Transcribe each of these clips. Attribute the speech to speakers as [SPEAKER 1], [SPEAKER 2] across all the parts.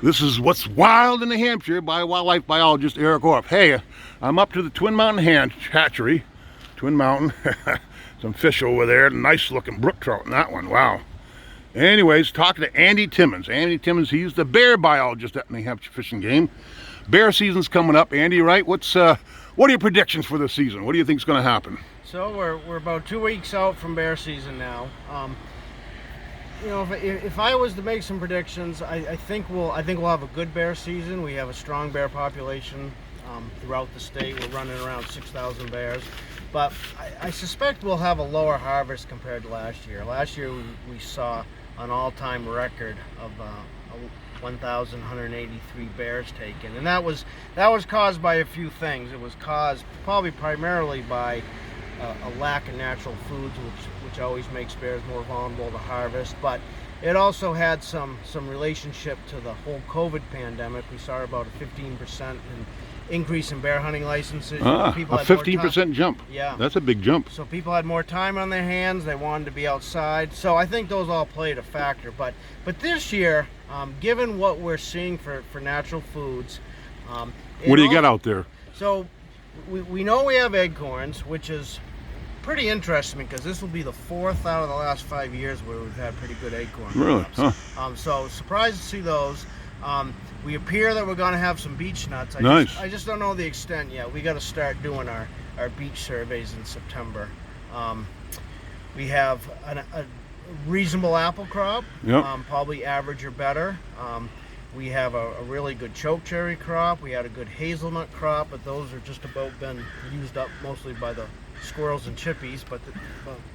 [SPEAKER 1] This is What's Wild in New Hampshire by wildlife biologist Eric Orff. Hey, I'm up to the Twin Mountain Hatchery. Twin Mountain. Some fish over there. Nice looking brook trout in that one. Wow. Anyways, talking to Andy Timmons. Andy Timmons, he's the bear biologist at New Hampshire Fish and Game. Bear season's coming up. Andy, right? What are your predictions for this season? What do you think's going to happen?
[SPEAKER 2] So we're about 2 weeks out from bear season now. If I was to make some predictions, I think we'll have a good bear season. We have a strong bear population throughout the state. We're running around 6,000 bears, but I suspect we'll have a lower harvest compared to last year. Last year we saw an all-time record of 1,183 bears taken, and that was caused by a few things. It was caused probably primarily by a lack of natural foods, which always makes bears more vulnerable to harvest, but it also had some relationship to the whole COVID pandemic. We saw about a 15% increase in bear hunting licenses.
[SPEAKER 1] A 15% jump.
[SPEAKER 2] Yeah,
[SPEAKER 1] that's a big jump.
[SPEAKER 2] So people had more time on their hands. They wanted to be outside. So I think those all played a factor. But this year, given what we're seeing for natural foods,
[SPEAKER 1] what do you got out there?
[SPEAKER 2] So we know we have acorns, which is pretty interesting because this will be the 4th out of the last 5 years where we've had pretty good acorn
[SPEAKER 1] Really?
[SPEAKER 2] crops. So surprised to see those. We appear that we're going to have some beech nuts. I just don't know the extent yet. We got to start doing our beech surveys in September. We have a reasonable apple crop,
[SPEAKER 1] yep.
[SPEAKER 2] Probably average or better. We have a really good chokecherry crop. We had a good hazelnut crop, but those are just about been used up mostly by the squirrels and chippies, but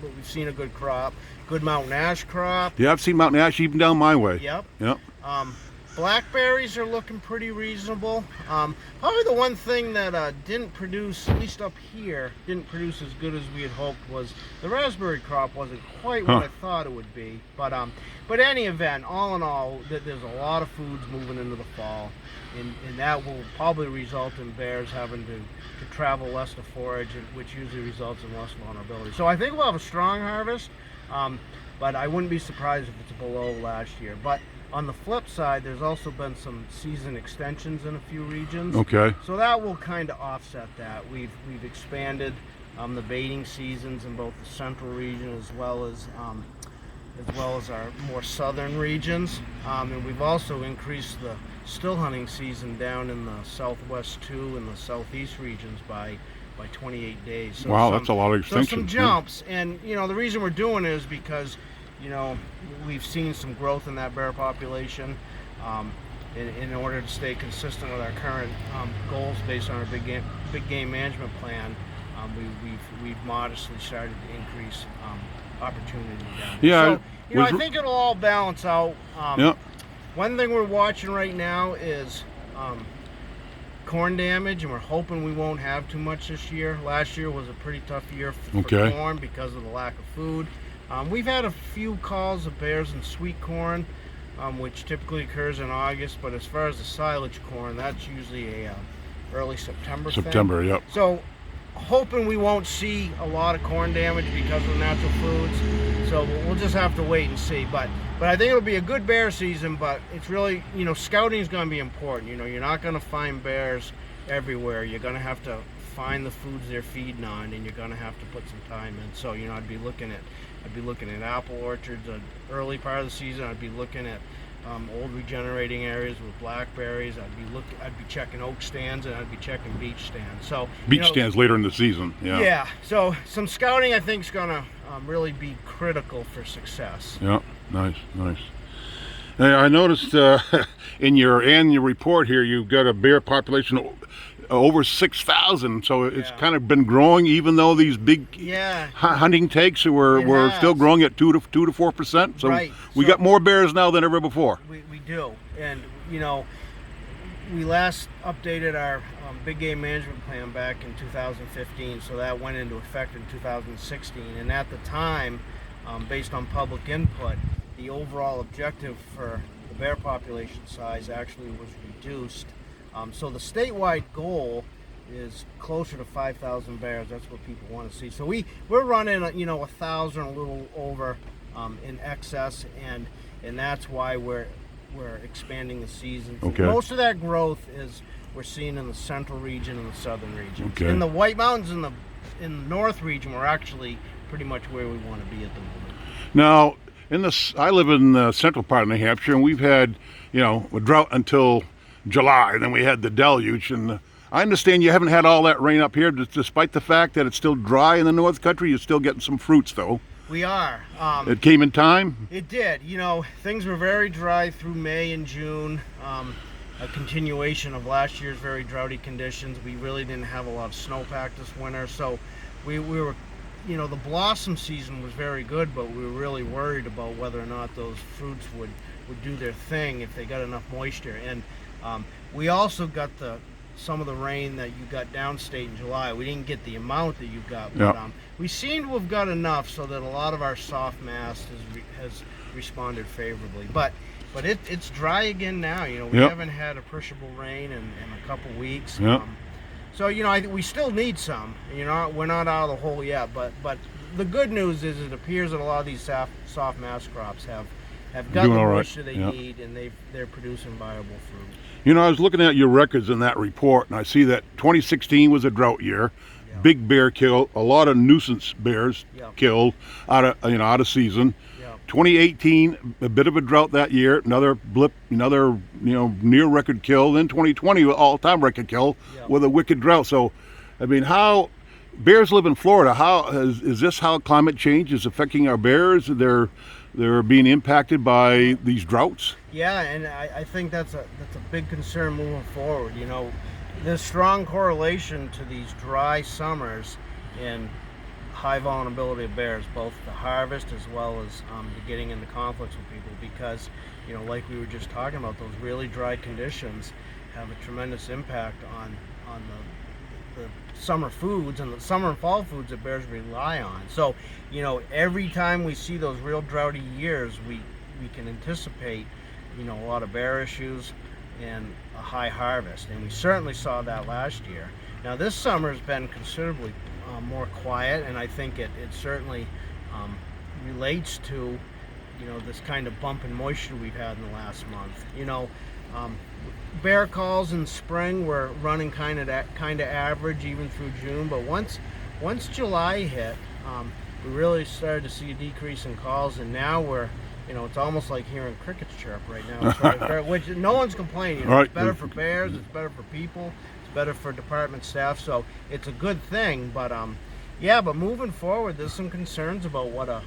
[SPEAKER 2] we've seen a good crop. Good mountain ash crop.
[SPEAKER 1] Yeah, I've seen mountain ash even down my way.
[SPEAKER 2] Yep.
[SPEAKER 1] Yep.
[SPEAKER 2] Blackberries are looking pretty reasonable. Probably the one thing that didn't produce, at least up here, didn't produce as good as we had hoped was the raspberry crop wasn't quite what I thought it would be. But any event, all in all, there's a lot of foods moving into the fall, and that will probably result in bears having to travel less to forage, which usually results in less vulnerability. So I think we'll have a strong harvest, but I wouldn't be surprised if it's below last year. But on the flip side, there's also been some season extensions in a few regions.
[SPEAKER 1] Okay.
[SPEAKER 2] So that will kind of offset that. We've expanded the baiting seasons in both the central region as well as our more southern regions, and we've also increased the still hunting season down in the southwest 2 and the southeast regions by 28 days. So
[SPEAKER 1] wow, that's a lot of extensions.
[SPEAKER 2] So some jumps, and the reason we're doing it is because we've seen some growth in that bear population. In order to stay consistent with our current goals based on our big game management plan, we've modestly started to increase opportunity down there.
[SPEAKER 1] Yeah.
[SPEAKER 2] So, I think it'll all balance out.
[SPEAKER 1] Yep.
[SPEAKER 2] One thing we're watching right now is corn damage, and we're hoping we won't have too much this year. Last year was a pretty tough year for corn because of the lack of food. We've had a few calls of bears in sweet corn, which typically occurs in August, but as far as the silage corn, that's usually a early September thing.
[SPEAKER 1] Yep.
[SPEAKER 2] So hoping we won't see a lot of corn damage because of natural foods. So we'll just have to wait and see. But I think it'll be a good bear season, but it's really, scouting is going to be important. You're not going to find bears everywhere. You're going to have to find the foods they're feeding on, and you're going to have to put some time in. So, I'd be looking at apple orchards early part of the season. I'd be looking at old regenerating areas with blackberries. I'd be checking oak stands, and I'd be checking beech stands. So
[SPEAKER 1] beech stands later in the season. Yeah.
[SPEAKER 2] Yeah. So some scouting I think is gonna really be critical for success.
[SPEAKER 1] Yeah. Nice. Hey, I noticed in your annual report here you've got a bear population over 6,000, so it's kind of been growing, even though these big hunting takes were still growing at 2 to 4%. So we got more bears now than ever before.
[SPEAKER 2] We do, and we last updated our big game management plan back in 2015, so that went into effect in 2016. And at the time, based on public input, the overall objective for the bear population size actually was reduced. So the statewide goal is closer to 5,000 bears. That's what people want to see. So we're running 1,000, a little over in excess, and that's why we're we're expanding the seasons.
[SPEAKER 1] Okay.
[SPEAKER 2] Most of that growth is we're seeing in the central region and the southern regions.
[SPEAKER 1] Okay.
[SPEAKER 2] In the White Mountains in the north region, we're actually pretty much where we want to be at the moment.
[SPEAKER 1] Now, I live in the central part of New Hampshire, and we've had, a drought until July. Then we had the deluge, and I understand you haven't had all that rain up here, despite the fact that it's still dry in the North Country. You're still getting some fruits, though.
[SPEAKER 2] We are.
[SPEAKER 1] It came in time?
[SPEAKER 2] It did. Things were very dry through May and June. A continuation of last year's very droughty conditions. We really didn't have a lot of snowpack this winter, so we were, the blossom season was very good, but we were really worried about whether or not those fruits would do their thing if they got enough moisture. And we also got some of the rain that you got downstate in July. We didn't get the amount that you got, but we seem to have got enough so that a lot of our soft mass has responded favorably. But it's dry again now. We haven't had appreciable rain in a couple weeks. So I think we still need some. We're not out of the hole yet. But the good news is it appears that a lot of these soft mass crops have got the moisture they need, and they're producing viable fruit.
[SPEAKER 1] I was looking at your records in that report, and I see that 2016 was a drought year. Big bear kill, a lot of nuisance bears killed out of season. 2018, a bit of a drought that year, another blip, another near record kill. Then 2020, all-time record kill with a wicked drought. So, how bears live in Florida? How is this how climate change is affecting our bears? They're being impacted by these droughts.
[SPEAKER 2] Yeah, and I think that's a big concern moving forward. There's strong correlation to these dry summers and high vulnerability of bears, both the harvest as well as the getting into conflicts with people, because like we were just talking about, those really dry conditions have a tremendous impact on the summer foods and the summer and fall foods that bears rely on. So every time we see those real droughty years, we can anticipate a lot of bear issues and a high harvest, and we certainly saw that last year. Now this summer has been considerably more quiet, and I think it certainly relates to this kind of bump in moisture we've had in the last month. Bear calls in spring were running kind of average even through June, but once July hit, we really started to see a decrease in calls, and now we're it's almost like hearing crickets chirp right now, which no one's complaining.
[SPEAKER 1] Right.
[SPEAKER 2] It's better for bears, it's better for people, better for department staff, so it's a good thing. But but moving forward, there's some concerns about what a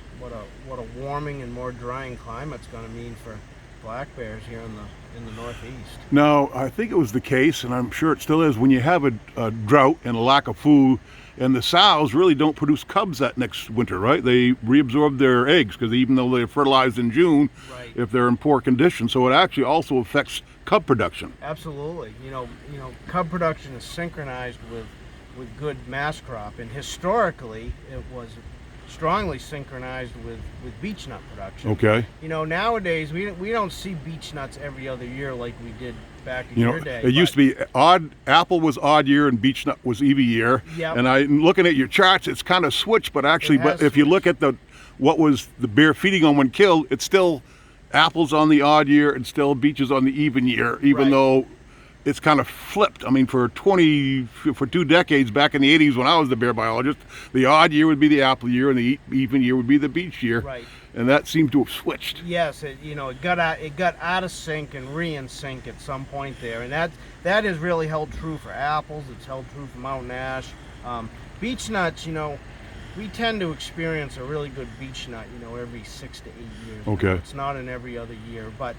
[SPEAKER 2] warming and more drying climate's going to mean for black bears here in the Northeast.
[SPEAKER 1] Now, I think it was the case, and I'm sure it still is, when you have a drought and a lack of food, and the sows really don't produce cubs that next winter, right? They reabsorb their eggs, because even though they're fertilized in June, if they're in poor condition, so it actually also affects cub production.
[SPEAKER 2] Absolutely. Cub production is synchronized with good mass crop, and historically it was strongly synchronized with beech nut production.
[SPEAKER 1] Okay.
[SPEAKER 2] Nowadays we don't see beech nuts every other year like we did back in your day.
[SPEAKER 1] It used to be apple was odd year and beech nut was even year.
[SPEAKER 2] Yep.
[SPEAKER 1] And I'm looking at your charts, it's kind of switched, but actually, if you look at what was the bear feeding on when killed, it's still apples on the odd year and still beeches on the even year, even though it's kind of flipped. For 2 decades back in the 80s when I was the bear biologist, the odd year would be the apple year and the even year would be the beech year.
[SPEAKER 2] Right.
[SPEAKER 1] And that seemed to have switched.
[SPEAKER 2] Yes, it got out of sync and in sync at some point there, and that has really held true for apples. It's held true for mountain ash. Beech nuts, we tend to experience a really good beech nut, every 6 to 8 years.
[SPEAKER 1] Okay.
[SPEAKER 2] It's not in every other year, but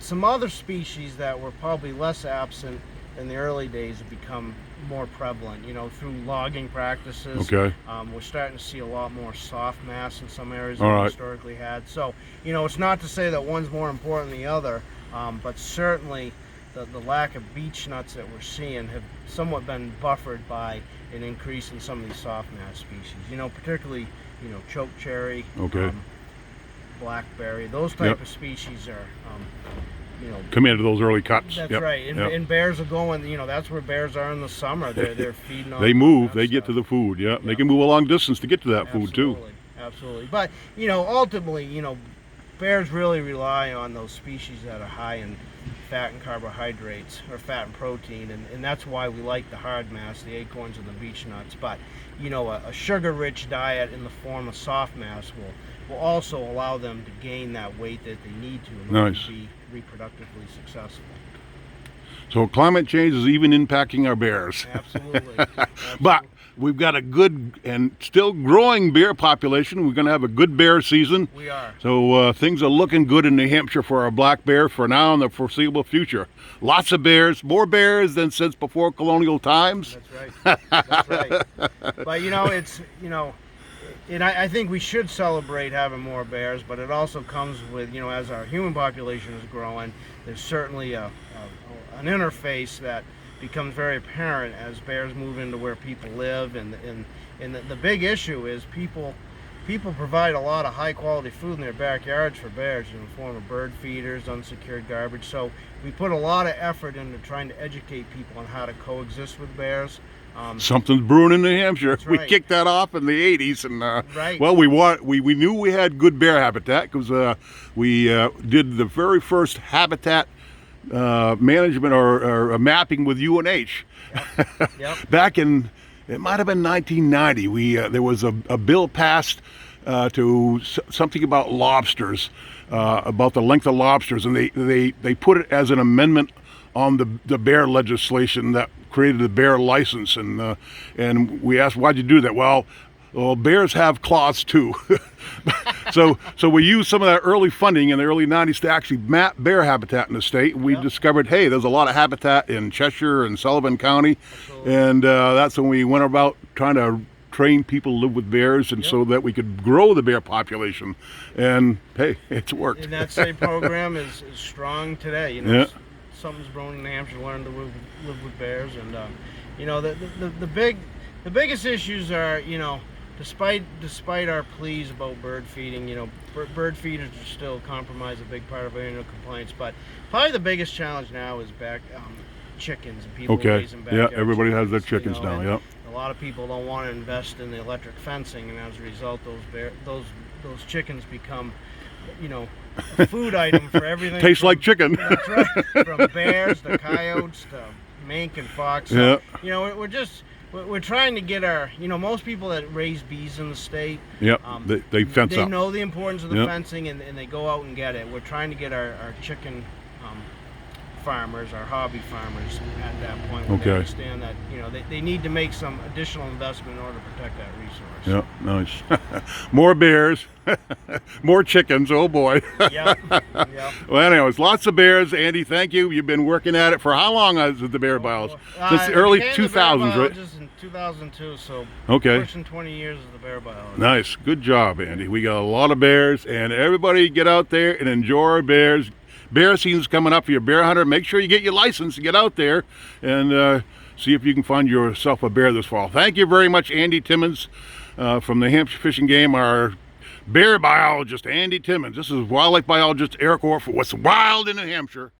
[SPEAKER 2] some other species that were probably less absent in the early days have become more prevalent, through logging practices.
[SPEAKER 1] Okay.
[SPEAKER 2] We're starting to see a lot more soft mass in some areas than we historically had. So, it's not to say that one's more important than the other, but certainly the lack of beech nuts that we're seeing have somewhat been buffered by an increase in some of these soft mass species. Particularly, choke cherry, blackberry, those type of species are,
[SPEAKER 1] come into those early cuts.
[SPEAKER 2] That's right. And bears are going, that's where bears are in the summer. They're feeding on.
[SPEAKER 1] They move, they get to the food. They can move a long distance to get to that food too.
[SPEAKER 2] Absolutely. But ultimately, bears really rely on those species that are high in fat and carbohydrates, or fat and protein, and that's why we like the hard mass, the acorns and the beech nuts. But a sugar-rich diet in the form of soft mass will also allow them to gain that weight that they need to in order to be reproductively successful.
[SPEAKER 1] So climate change is even impacting our bears.
[SPEAKER 2] Absolutely.
[SPEAKER 1] But we've got a good and still growing bear population. We're going to have a good bear season.
[SPEAKER 2] We are.
[SPEAKER 1] So things are looking good in New Hampshire for our black bear for now and the foreseeable future. Lots of bears, more bears than since before colonial times.
[SPEAKER 2] That's right. That's right. But I think we should celebrate having more bears, but it also comes with, as our human population is growing, there's certainly an interface that becomes very apparent as bears move into where people live, and the big issue is people provide a lot of high quality food in their backyards for bears in the form of bird feeders, unsecured garbage. So we put a lot of effort into trying to educate people on how to coexist with bears.
[SPEAKER 1] Something's brewing in New Hampshire.
[SPEAKER 2] That's right.
[SPEAKER 1] We kicked that off in the 80s, and
[SPEAKER 2] right.
[SPEAKER 1] well, we knew we had good bear habitat because we did the very first habitat management or mapping with UNH.
[SPEAKER 2] Yep.
[SPEAKER 1] Back in, it might have been 1990. There was a bill passed to something about lobsters, about the length of lobsters, and they put it as an amendment on the bear legislation that created the bear license, and we asked, why'd you do that? Well, bears have claws too. so we used some of that early funding in the early 90s to actually map bear habitat in the state. We discovered, hey, there's a lot of habitat in Cheshire and Sullivan County. Absolutely. And that's when we went about trying to train people to live with bears, and so that we could grow the bear population. And hey, it's worked.
[SPEAKER 2] And that same program is strong today. Something's growing in New Hampshire to learn to live with bears, and the biggest issues are, despite our pleas about bird feeding, bird feeders are still compromise a big part of our annual complaints, but probably the biggest challenge now is chickens, and people raising backyard
[SPEAKER 1] everybody
[SPEAKER 2] chickens,
[SPEAKER 1] has their chickens now. Yep.
[SPEAKER 2] A lot of people don't want to invest in the electric fencing, and as a result, those chickens become, a food item for everything.
[SPEAKER 1] Tastes like chicken.
[SPEAKER 2] That's right. From bears to coyotes to mink and fox. So, we're trying to get our, most people that raise bees in the state.
[SPEAKER 1] Yep. They fence up.
[SPEAKER 2] They know the importance of the fencing, and they go out and get it. We're trying to get our chicken farmers, our hobby farmers, at that point where they understand that they need to make some additional investment in order to protect that resource.
[SPEAKER 1] Yep, nice. More bears, more chickens. Oh boy.
[SPEAKER 2] Yep.
[SPEAKER 1] Well, anyways, lots of bears. Andy, thank you. You've been working at it for how long as the bear biologist? Since the early 2000s, right?
[SPEAKER 2] In 2002, so pushing 20 years as the bear biologist.
[SPEAKER 1] Nice, good job, Andy. We got a lot of bears, and everybody get out there and enjoy our bears. Bear season's coming up for your bear hunter. Make sure you get your license and get out there and see if you can find yourself a bear this fall. Thank you very much, Andy Timmons from the Hampshire Fish and Game, our bear biologist, Andy Timmons. This is wildlife biologist Eric Orr for What's Wild in New Hampshire.